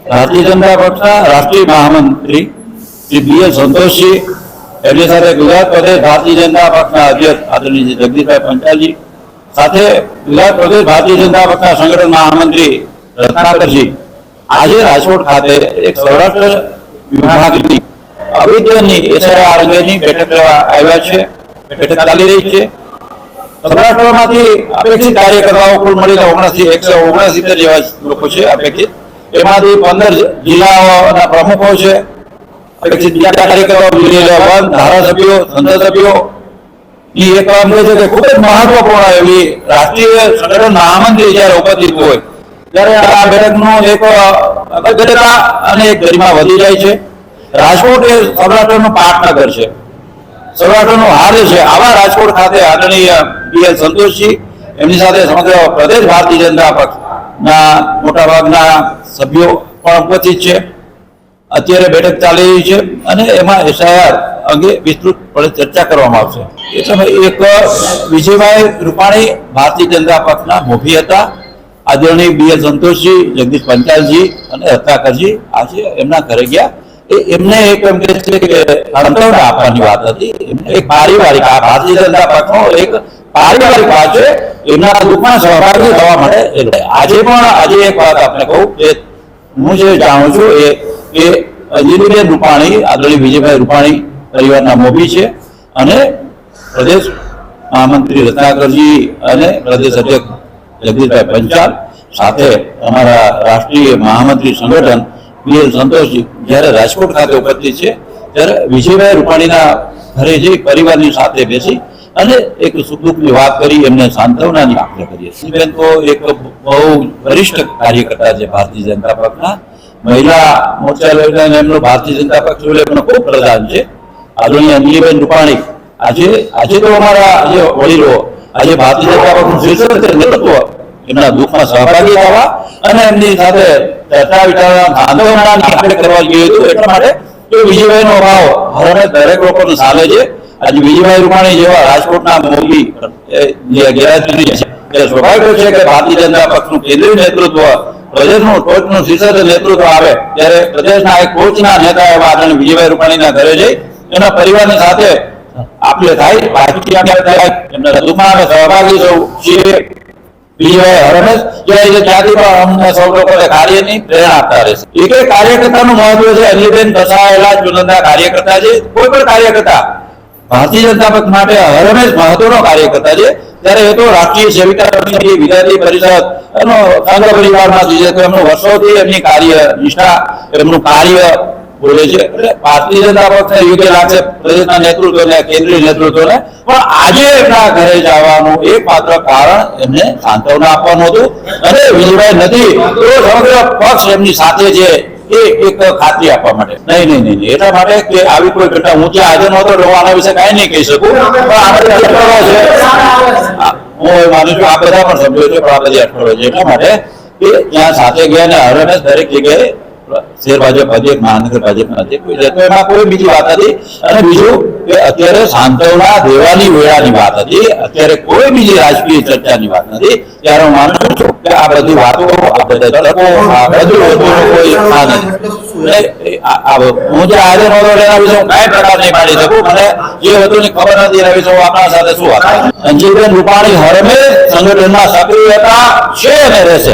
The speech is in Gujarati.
ભારતીય જનતા પક્ષના રાષ્ટ્રીય મહામંત્રી શ્રી બી એલ સંતોષજી, એમની સાથે ગુજરાત પ્રદેશ ભારતીય જનતા પક્ષના અધ્યક્ષ આદરણીય જગદીશભાઈ પંચાલજી, સાથે ગુજરાત પ્રદેશ ભારતીય જનતા પક્ષના સંગઠન મહામંત્રી રત્નાકરજી આજે રાજકોટ ખાતે એક સૌરાષ્ટ્ર વિભાગની અવિદ્યની એસઆઈઆર અંગેની બેઠક લેવા આવ્યા છે. બેઠક ચાલી રહી છે. સૌરાષ્ટ્રમાંથી અપેક્ષિત કાર્યકર્તાઓ કુલ મળીને 169 જેવા લોકો છે અપેક્ષિત. એમાંથી 15 જિલ્લાઓના પ્રમુખો છે. અપેક્ષિત બીજા કાર્યકરો ધારાસભ્યો, સંસદ સભ્યો એ એક કામ કહે છે કે ખૂબ જ મહત્વપૂર્ણ એવી રાષ્ટ્રીય સંગઠન મહામંત્રી જયારે ઉપસ્થિત હોય ત્યારે આ બેઠકનું એક અગત્યતા અને એક ગરિમા વધી જાય છે. રાજકોટ એ સૌરાષ્ટ્રનું પાટનગર છે, સૌરાષ્ટ્રનું હાલ છે. આવા રાજકોટ ખાતે આદરણીય બી એલ સંતોષજી, એમની સાથે સમગ્ર પ્રદેશ ભારતીય જનતા પક્ષના મોટાભાગના સભ્યો પણ ઉપસ્થિત છે. અત્યારે બેઠક ચાલી રહી છે અને એમાં એસઆઈઆર અંગે વિસ્તૃતપણે ચર્ચા કરવામાં આવશે. એ સમયે એક વિજયભાઈ રૂપાણી ભારતીય જનતા પક્ષના મોભી હતા. આદરણીય બી એલ સંતોષજી, જગદીશ પંચાલજી અને રત્નાકરજી આજે એમના ઘરે ગયા. એમને એક એમ કહે છે કે સાંત્વના આપવાની વાત હતી. એમને એક પારિવારિક, આ ભારતીય જનતા પક્ષનો એક પારિવારિક વાત છે, એમના દુઃખમાં સહભાગી થવા માટે આજે એક વાત આપણે કહું કે હું જે જાણું છું એ અંજલિબેન રૂપાણી, આદરણીય વિજયભાઈ રૂપાણી પરિવારના મોભી છે અને પ્રદેશ મહામંત્રી રત્નાકરજી અને પ્રદેશ અધ્યક્ષ જગદીશભાઈ પંચાલ સાથે અમારા રાષ્ટ્રીય મહામંત્રી સંગઠન બી એલ સંતોષજી જ્યારે રાજકોટ ખાતે ઉપસ્થિત છે ત્યારે વિજયભાઈ રૂપાણીના ઘરે જઈ પરિવારની સાથે બેસી અને એક સુખ દુઃખની વાત કરી, એમને સાંત્વનાની આપણે કરીએ. બેન તો એક બહુ વરિષ્ઠ કાર્યકર્તા છે ભારતીય જનતા પક્ષના. મહિલા મોરચા લઈને એમનો ભારતીય જનતા પક્ષ એમનો ખૂબ પ્રધાન છે આદરણીય અંજલિબેન રૂપાણી. આજે તો અમારા જે વડીલો આજે ભારતીય જનતા પક્ષનું શીર્ષક નેતૃત્વ એમના દુઃખમાં સહભાગી થવા અને એમની સાથે ચર્ચા વિચારણા આંદોલનની આપણે કરવા જોઈએ હતું. એટલા માટે વિજયભાઈનો ભાવ હરણે દરેક લોકોને સામે છે. આજે વિજયભાઈ રૂપાણી જેવા રાજકોટના મોભી જે ગેરહાજરી છે એ સ્વાભાવિક છે કે ભારતીય જનતા પક્ષનું કેન્દ્રીય નેતૃત્વ, પ્રદેશનું ટોચનું શીર્ષક નેતૃત્વ આવે ત્યારે પ્રદેશના એક ટોચના નેતા એવા આદરણીય વિજયભાઈ રૂપાણીના ઘરે જઈ એના પરિવારની સાથે આપણે થાય એમના દુઃખમાં અમે સહભાગી સૌ છીએ. વિજયભાઈ હરમેશ ત્યાંથી પણ અમને સૌ લોકોને કાર્યની પ્રેરણા આપતા રહેશે. એક કાર્યકર્તાનું મહત્વ છે. અંજલિબેન દસાયેલા ચુનંદા કાર્યકર્તા છે. કોઈ પણ કાર્યકર્તા ભારતીય જનતા પક્ષ માટે હરમેશ મહત્વનો કાર્યકર્તા છે. ત્યારે એ તો રાષ્ટ્રીય સેવિકા સમિતિ, વિદ્યાર્થી પરિષદ એનો સંઘ પરિવારમાંથી છે. એમનું વર્ષોથી એમની કાર્ય નિષ્ઠા, એમનું કાર્ય બોલે છે. એટલે ભારતીય જનતા પક્ષને યોગ્ય લાગશે પ્રદેશના નેતૃત્વને, કેન્દ્રીય નેતૃત્વને. પણ આજે એમના ઘરે જવાનું એકમાત્ર કારણ એમને સાંત્વના આપવાનું હતું અને વિજયભાઈ નથી તો સમગ્ર પક્ષ એમની સાથે છે એ એક ખાતરી આપવા માટે. નહીં એટલા માટે કે આવી કોઈ ઘટના હું ત્યાં હાજર નહોતો તો આના વિશે કાંઈ નહીં કહી શકું. પણ આપણે અટકળો છે, હું માનું છું આ બધા પણ સમજો છો, પણ આ બધી અટકળો છે. એટલા માટે કે ત્યાં સાથે ગયા ને હરમેશ દરેક જગ્યાએ શહેર ભાજપ અધ્યક્ષ, મહાનગર ભાજપના અધ્યક્ષ કોઈ જતો, એમાં કોઈ બીજી વાત હતી. અને બીજું કે અત્યારે સાંત્વના દેવાની વેળાની વાત હતી, અત્યારે કોઈ બીજી રાજકીય ચર્ચાની વાત નથી. ત્યારે હું માનું છું કે આ બધી વાતો હું જે હાજર નહોતો એના વિશે હું કાંઈ પ્રકાર નહીં પાડી શકું. મને જે વસ્તુની ખબર નથી એના વિશે હું આપણા સાથે શું વાત. અંજલિબેન રૂપાણી હરમેશ સંગઠનમાં સક્રિય હતા, છે અને રહેશે.